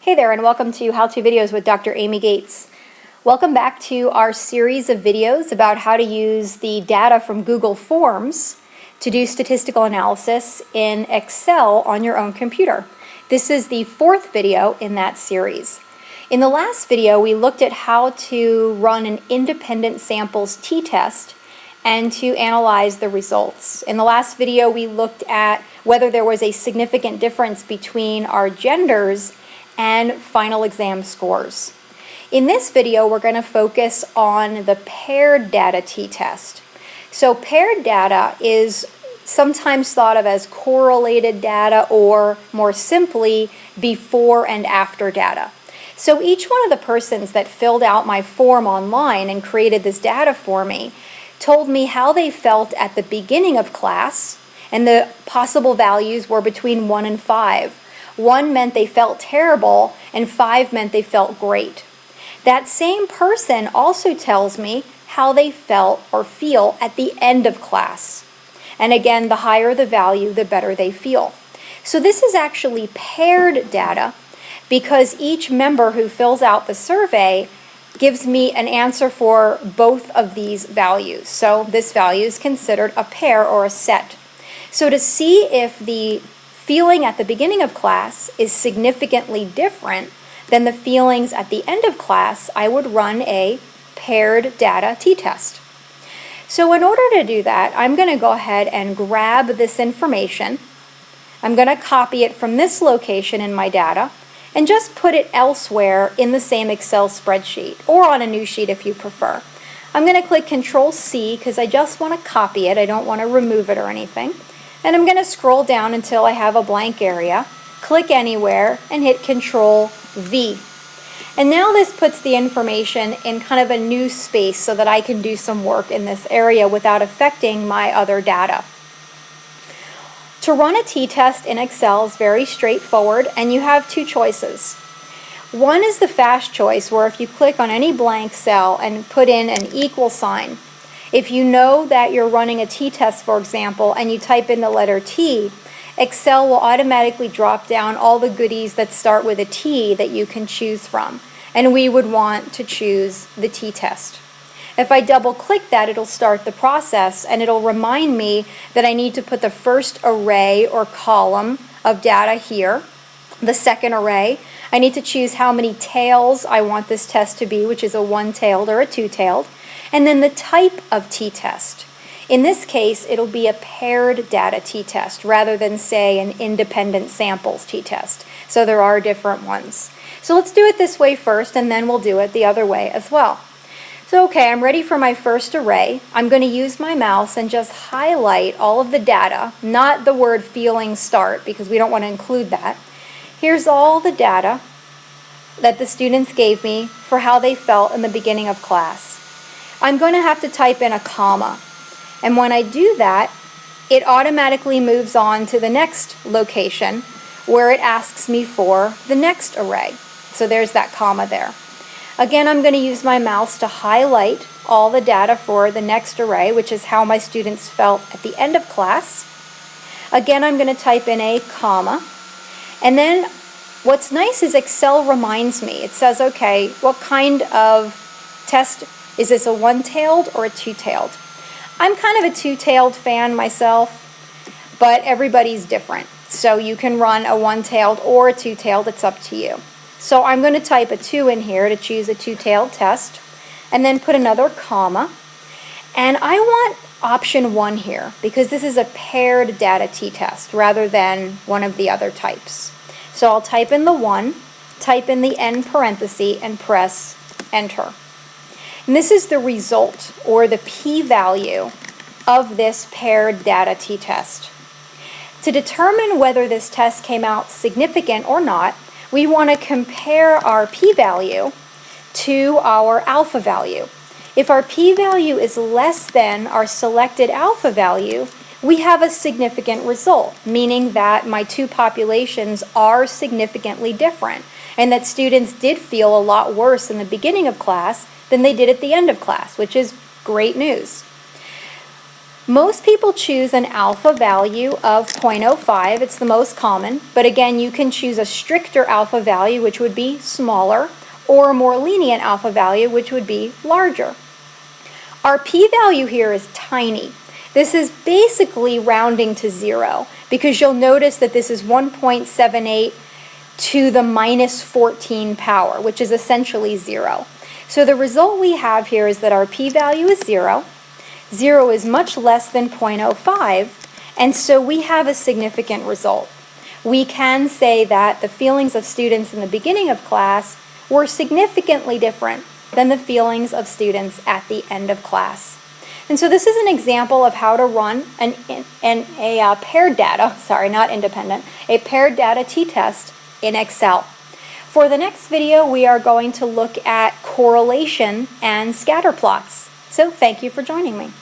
Hey there, and welcome to How To Videos with Dr. Amy Gates. Welcome back to our series of videos about how to use the data from Google Forms to do statistical analysis in Excel on your own computer. This is the fourth video in that series. In the last video, we looked at how to run an independent samples t-test and to analyze the results. In the last video, we looked at whether there was a significant difference between our genders and final exam scores. In this video, we're going to focus on the paired data t-test. So paired data is sometimes thought of as correlated data, or more simply, before and after data. So each one of the persons that filled out my form online and created this data for me told me how they felt at the beginning of class, and the possible values were between 1 and 5. 1 meant they felt terrible, and 5 meant they felt great. That same person also tells me how they felt or feel at the end of class. And again, the higher the value, the better they feel. So this is actually paired data because each member who fills out the survey gives me an answer for both of these values. So this value is considered a pair or a set. So to see if the feeling at the beginning of class is significantly different than the feelings at the end of class, I would run a paired data t-test. So in order to do that, I'm going to go ahead and grab this information. I'm going to copy it from this location in my data and just put it elsewhere in the same Excel spreadsheet, or on a new sheet if you prefer. I'm going to click Control-C because I just want to copy it. I don't want to remove it or anything. And I'm going to scroll down until I have a blank area, click anywhere, and hit Control-V. And now this puts the information in kind of a new space so that I can do some work in this area without affecting my other data. To run a t-test in Excel is very straightforward, and you have two choices. One is the fast choice, where if you click on any blank cell and put in an equal sign, if you know that you're running a t-test, for example, and you type in the letter T, Excel will automatically drop down all the goodies that start with a T that you can choose from. And we would want to choose the t-test. If I double click that, it'll start the process, and it'll remind me that I need to put the first array or column of data here, the second array. I need to choose how many tails I want this test to be, which is a one-tailed or a two-tailed, and then the type of t-test. In this case, it'll be a paired data t-test rather than, say, an independent samples t-test. So there are different ones. So let's do it this way first, and then we'll do it the other way as well. So okay, I'm ready for my first array. I'm going to use my mouse and just highlight all of the data, not the word feeling start, because we don't want to include that. Here's all the data that the students gave me for how they felt in the beginning of class. I'm going to have to type in a comma. And when I do that, it automatically moves on to the next location where it asks me for the next array. So there's that comma there. Again, I'm going to use my mouse to highlight all the data for the next array, which is how my students felt at the end of class. Again, I'm going to type in a comma. And then what's nice is Excel reminds me. It says, okay, what kind of test is this, a one-tailed or a two-tailed? I'm kind of a two-tailed fan myself, but everybody's different. So you can run a one-tailed or a two-tailed, it's up to you. So I'm going to type a 2 in here to choose a two-tailed test, and then put another comma. And I want option 1 here, because this is a paired data t-test rather than one of the other types. So I'll type in the 1, type in the end parenthesis, and press enter. And this is the result, or the p-value, of this paired data t-test. To determine whether this test came out significant or not, we want to compare our p-value to our alpha value. If our p-value is less than our selected alpha value, we have a significant result, meaning that my two populations are significantly different, and that students did feel a lot worse in the beginning of class than they did at the end of class, which is great news. Most people choose an alpha value of 0.05. It's the most common, but again, you can choose a stricter alpha value, which would be smaller, or a more lenient alpha value, which would be larger. Our p-value here is tiny. This is basically rounding to 0, because you'll notice that this is 1.78 to the minus 14 power, which is essentially 0. So the result we have here is that our p-value is 0. 0 is much less than 0.05, and so we have a significant result. We can say that the feelings of students in the beginning of class were significantly different than the feelings of students at the end of class. And so this is an example of how to run a paired data, sorry, not independent, a paired data t-test in Excel. For the next video, we are going to look at correlation and scatter plots. So thank you for joining me.